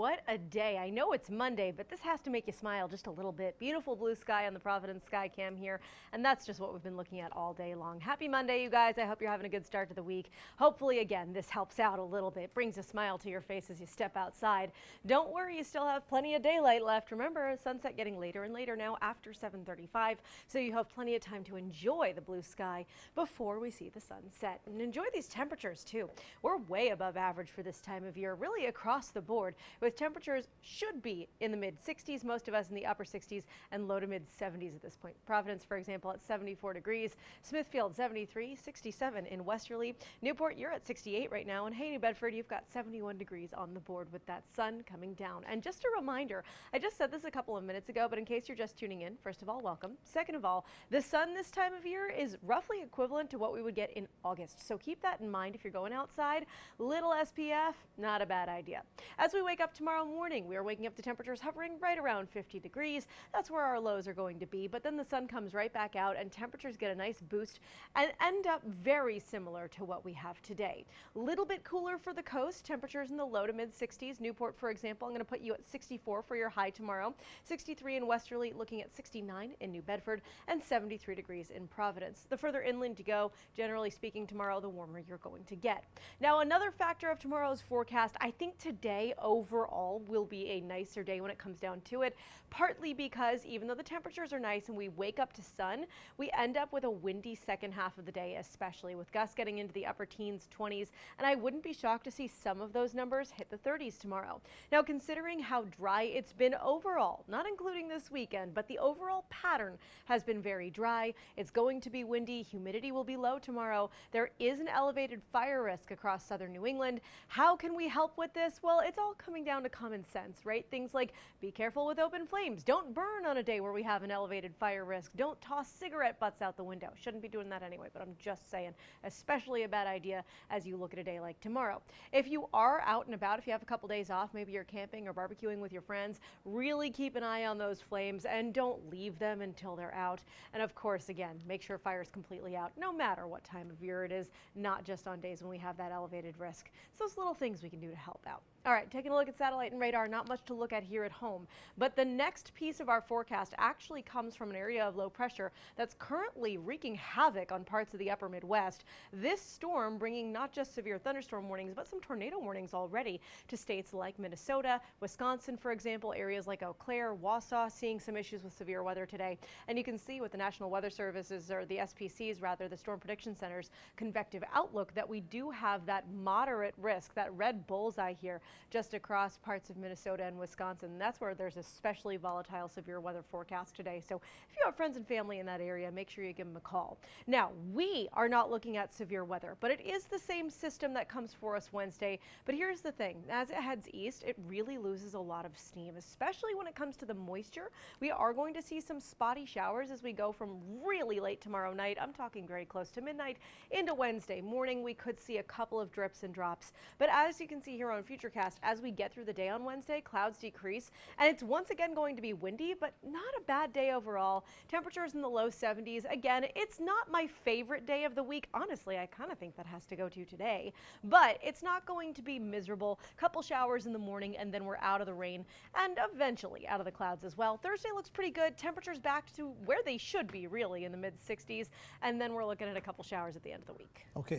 What a day. I know it's Monday, but this has to make you smile just a little bit. Beautiful blue sky on the Providence Skycam here, and that's just what we've been looking at all day long. Happy Monday, you guys. I hope you're having a good start to the week. Hopefully, again, this helps out a little bit, brings a smile to your face as you step outside. Don't worry, you still have plenty of daylight left. Remember, sunset getting later and later now after 7:35, so you have plenty of time to enjoy the blue sky before we see the sun set. And enjoy these temperatures, too. We're way above average for this time of year, really across the board, with temperatures should be in the mid-60s, most of us in the upper 60s and low to mid-70s at this point. Providence, for example, at 74 degrees, Smithfield 73, 67 in Westerly, Newport, you're at 68 right now, and hey, New Bedford, you've got 71 degrees on the board with that sun coming down. And just a reminder, I just said this a couple of minutes ago, but in case you're just tuning in, first of all, welcome. Second of all, the sun this time of year is roughly equivalent to what we would get in August, so keep that in mind if you're going outside. Little SPF, not a bad idea. As we wake up tomorrow morning, we are waking up to temperatures hovering right around 50 degrees. That's where our lows are going to be, but then the sun comes right back out and temperatures get a nice boost and end up very similar to what we have today. A little bit cooler for the coast, temperatures in the low to mid 60s. Newport, for example, I'm going to put you at 64 for your high tomorrow, 63 in Westerly, looking at 69 in New Bedford, and 73 degrees in Providence. The further inland you go, generally speaking, tomorrow, the warmer you're going to get. Now, another factor of tomorrow's forecast, I think today overall will be a nicer day when it comes down to it, partly because even though the temperatures are nice and we wake up to sun, we end up with a windy second half of the day, especially with gusts getting into the upper teens, 20s, and I wouldn't be shocked to see some of those numbers hit the 30s tomorrow. Now, considering how dry it's been overall, not including this weekend, but the overall pattern has been very dry. It's going to be windy. Humidity will be low tomorrow. There is an elevated fire risk across southern New England. How can we help with this? Well, it's all coming down to common sense, right? Things like be careful with open flames. Don't burn on a day where we have an elevated fire risk. Don't toss cigarette butts out the window. Shouldn't be doing that anyway, but I'm just saying, especially a bad idea as you look at a day like tomorrow. If you are out and about, if you have a couple days off, maybe you're camping or barbecuing with your friends, really keep an eye on those flames and don't leave them until they're out. And of course, again, make sure fire is completely out, no matter what time of year it is, not just on days when we have that elevated risk. So those little things we can do to help out. All right, taking a look at satellite and radar, not much to look at here at home, but the next piece of our forecast actually comes from an area of low pressure that's currently wreaking havoc on parts of the upper Midwest. This storm bringing not just severe thunderstorm warnings, but some tornado warnings already to states like Minnesota, Wisconsin, for example, areas like Eau Claire, Wausau, seeing some issues with severe weather today. And you can see with the National Weather Services, or the SPCs rather, the Storm Prediction Center's convective outlook, that we do have that moderate risk, that red bullseye here, just across parts of Minnesota and Wisconsin. That's where there's especially volatile severe weather forecast today. So if you have friends and family in that area, make sure you give them a call. Now, we are not looking at severe weather, but it is the same system that comes for us Wednesday. But here's the thing, as it heads east, it really loses a lot of steam, especially when it comes to the moisture. We are going to see some spotty showers as we go from really late tomorrow night. I'm talking very close to midnight into Wednesday morning. We could see a couple of drips and drops. But as you can see here on Futurecast, as we get through the day on Wednesday, clouds decrease, and it's once again going to be windy, but not a bad day overall. Temperatures in the low 70s. Again, it's not my favorite day of the week. Honestly, I kind of think that has to go to today, but it's not going to be miserable. Couple showers in the morning, and then we're out of the rain and eventually out of the clouds as well. Thursday looks pretty good. Temperatures back to where they should be, really, in the mid 60s, and then we're looking at a couple showers at the end of the week. Okay.